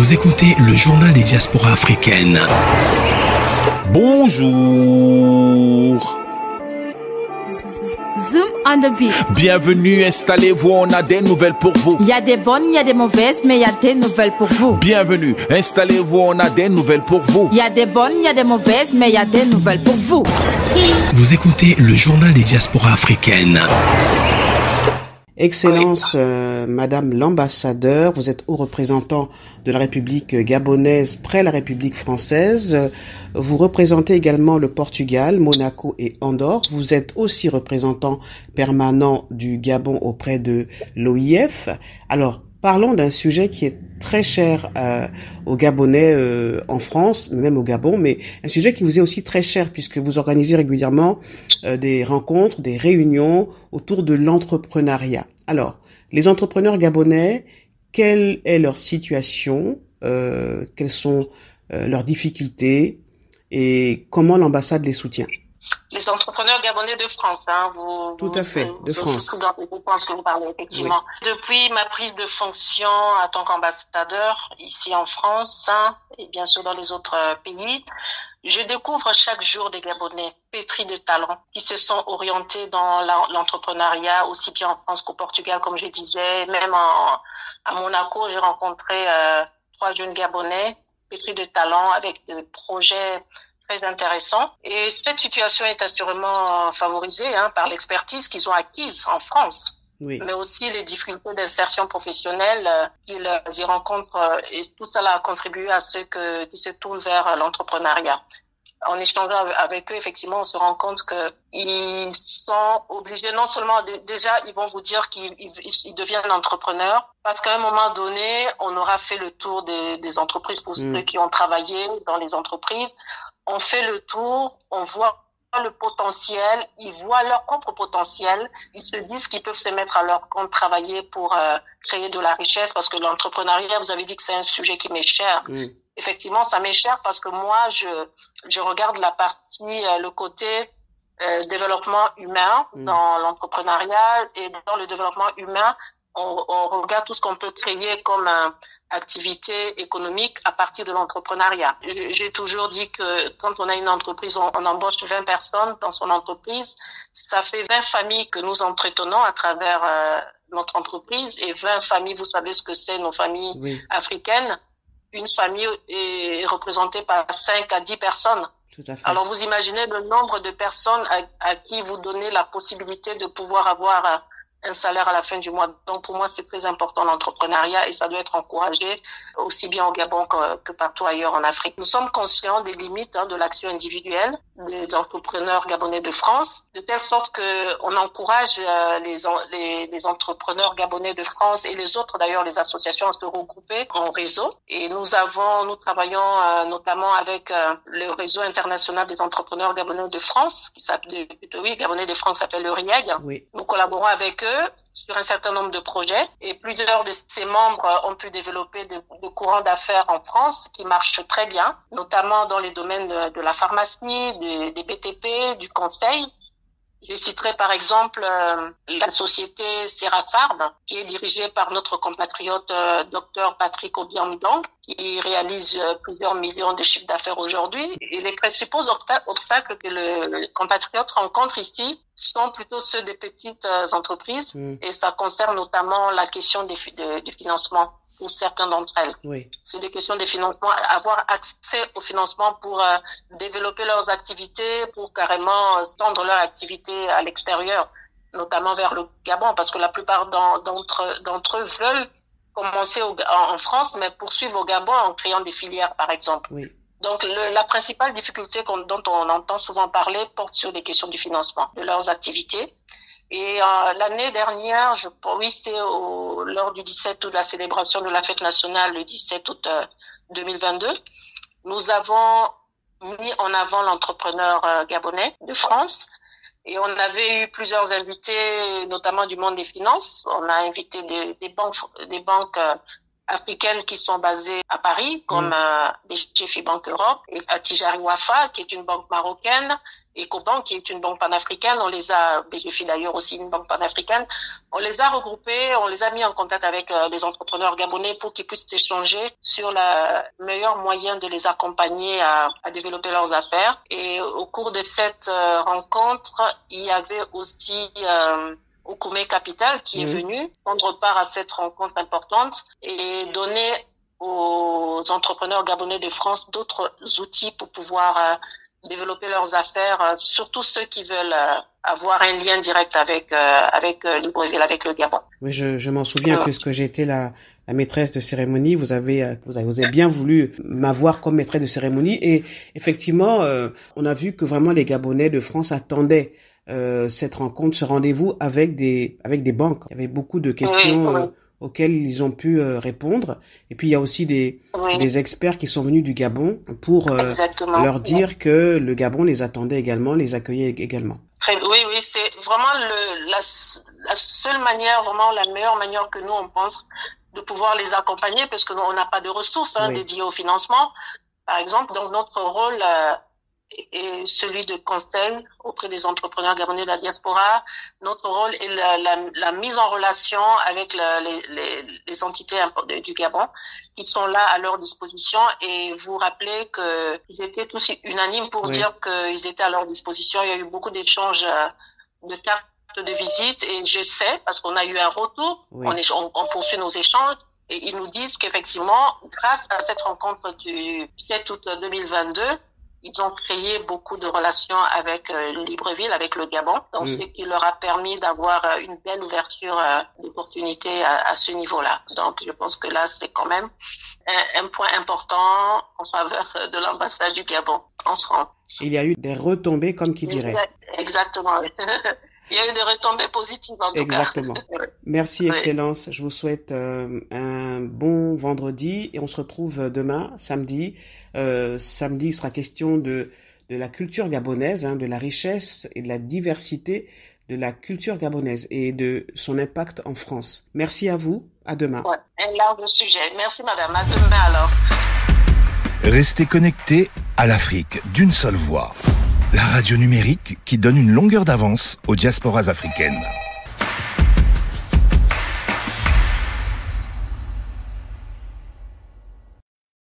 Vous écoutez le journal des diasporas africaines. Bonjour. Zoom on the beat. Bienvenue, installez-vous, on a des nouvelles pour vous. Il y a des bonnes, il y a des mauvaises, mais il y a des nouvelles pour vous. Bienvenue, installez-vous, on a des nouvelles pour vous. Il y a des bonnes, il y a des mauvaises, mais il y a des nouvelles pour vous. Vous écoutez le journal des diasporas africaines. Excellence, Madame l'ambassadeur, vous êtes haut représentant de la République gabonaise près la République française. Vous représentez également le Portugal, Monaco et Andorre. Vous êtes aussi représentant permanent du Gabon auprès de l'OIF. Alors, parlons d'un sujet qui est très cher aux Gabonais en France, même au Gabon, mais un sujet qui vous est aussi très cher puisque vous organisez régulièrement des rencontres, des réunions autour de l'entrepreneuriat. Alors, les entrepreneurs gabonais, quelle est leur situation, quelles sont leurs difficultés et comment l'ambassade les soutient? Les entrepreneurs gabonais de France, Tout à fait, de France. Je pense que vous parlez effectivement. Oui. Depuis ma prise de fonction en tant qu'ambassadeur ici en France et bien sûr dans les autres pays, je découvre chaque jour des Gabonais pétris de talent qui se sont orientés dans l'entrepreneuriat aussi bien en France qu'au Portugal, comme je disais. Même à Monaco, j'ai rencontré 3 jeunes Gabonais pétris de talent avec des projets très intéressant. Et cette situation est assurément favorisée par l'expertise qu'ils ont acquise en France. Oui. Mais aussi les difficultés d'insertion professionnelle qu'ils y rencontrent. Et tout cela a contribué à ceux qui se tournent vers l'entrepreneuriat. En échangeant avec eux, effectivement, on se rend compte qu'ils sont obligés, non seulement déjà, ils vont vous dire qu'ils deviennent entrepreneurs, parce qu'à un moment donné, on aura fait le tour des entreprises pour ceux qui ont travaillé dans les entreprises. On fait le tour, on voit le potentiel, ils voient leur propre potentiel, ils se disent qu'ils peuvent se mettre à leur compte, travailler pour créer de la richesse, parce que l'entrepreneuriat, vous avez dit que c'est un sujet qui m'est cher. Effectivement, ça m'est cher parce que moi, je regarde la partie, le côté développement humain dans l'entrepreneuriat, et dans le développement humain, on regarde tout ce qu'on peut créer comme activité économique à partir de l'entrepreneuriat. J'ai toujours dit que quand on a une entreprise, on embauche 20 personnes dans son entreprise. Ça fait 20 familles que nous entretenons à travers notre entreprise. Et 20 familles, vous savez ce que c'est, nos familles africaines. Une famille est représentée par 5 à 10 personnes. Tout à fait. Alors vous imaginez le nombre de personnes à qui vous donnez la possibilité de pouvoir avoir un salaire à la fin du mois. Donc pour moi, c'est très important l'entrepreneuriat et ça doit être encouragé aussi bien au Gabon que partout ailleurs en Afrique. Nous sommes conscients des limites de l'action individuelle des entrepreneurs gabonais de France, de telle sorte que on encourage les entrepreneurs gabonais de France et les autres d'ailleurs, les associations, à se regrouper en réseau. Et nous travaillons notamment avec le réseau international des entrepreneurs gabonais de France, qui s'appelle Gabonais de France, s'appelle le RIEG. Oui. Nous collaborons avec eux sur un certain nombre de projets et plusieurs de ces membres ont pu développer de courants d'affaires en France qui marchent très bien, notamment dans les domaines de la pharmacie, des BTP, du conseil. Je citerai par exemple la société Serafarm, qui est dirigée par notre compatriote Dr Patrick Obiang, qui réalise plusieurs millions de chiffres d'affaires aujourd'hui. Et les principaux obstacles que le compatriote rencontre ici sont plutôt ceux des petites entreprises, et ça concerne notamment la question du financement pour certains d'entre elles. Oui. C'est des questions de financement, avoir accès au financement pour développer leurs activités, pour carrément tendre leur activité à l'extérieur, notamment vers le Gabon, parce que la plupart d'entre eux veulent commencer en France, mais poursuivre au Gabon en créant des filières, par exemple. Oui. Donc, la principale difficulté dont on entend souvent parler porte sur les questions du financement de leurs activités. Et l'année dernière, c'était lors du 17 août, de la célébration de la fête nationale, le 17 août 2022, nous avons mis en avant l'entrepreneur gabonais de France. Et on avait eu plusieurs invités, notamment du monde des finances. On a invité des banques africaines qui sont basées à Paris, comme BGFI Banque Europe, et Tijari Wafa, qui est une banque marocaine, Ecobank, qui est une banque panafricaine. On les a, BGFI d'ailleurs aussi une banque panafricaine. On les a regroupés, on les a mis en contact avec les entrepreneurs gabonais pour qu'ils puissent échanger sur le meilleur moyen de les accompagner à développer leurs affaires. Et au cours de cette rencontre, il y avait aussi Okume Capital qui est venu prendre part à cette rencontre importante et donner aux entrepreneurs gabonais de France d'autres outils pour pouvoir développer leurs affaires, surtout ceux qui veulent avoir un lien direct avec Libreville, avec le Gabon. Oui, je m'en souviens puisque j'étais la maîtresse de cérémonie. Vous avez bien voulu m'avoir comme maîtresse de cérémonie et effectivement, on a vu que vraiment les Gabonais de France attendaient cette rencontre, ce rendez-vous avec des banques. Il y avait beaucoup de questions auxquelles ils ont pu répondre. Et puis il y a aussi des experts qui sont venus du Gabon pour leur dire que le Gabon les attendait également, les accueillait également. Oui, c'est vraiment la seule manière, vraiment la meilleure manière que nous on pense de pouvoir les accompagner, parce que nous, on n'a pas de ressources dédiées au financement, par exemple. Donc notre rôle et celui de conseil auprès des entrepreneurs gabonais de la diaspora. Notre rôle est la mise en relation avec les entités du Gabon qui sont là à leur disposition, et vous rappelez qu'ils étaient tous unanimes pour dire qu'ils étaient à leur disposition. Il y a eu beaucoup d'échanges de cartes de visite, et je sais, parce qu'on a eu un retour, on poursuit nos échanges, et ils nous disent qu'effectivement, grâce à cette rencontre du 7 août 2022, ils ont créé beaucoup de relations avec Libreville, avec le Gabon, donc ce qui leur a permis d'avoir une belle ouverture d'opportunités à ce niveau-là. Donc je pense que là, c'est quand même un point important en faveur de l'ambassade du Gabon en France. Il y a eu des retombées, comme qui dirait. Exactement. Il y a eu des retombées positives en tout cas. Exactement. Merci, Excellence. Je vous souhaite un bon vendredi et on se retrouve demain, samedi. Samedi, il sera question de la culture gabonaise, de la richesse et de la diversité de la culture gabonaise et de son impact en France. Merci à vous. À demain. Un large sujet. Merci madame. À demain alors. Restez connectés à l'Afrique d'une seule voix. La radio numérique qui donne une longueur d'avance aux diasporas africaines.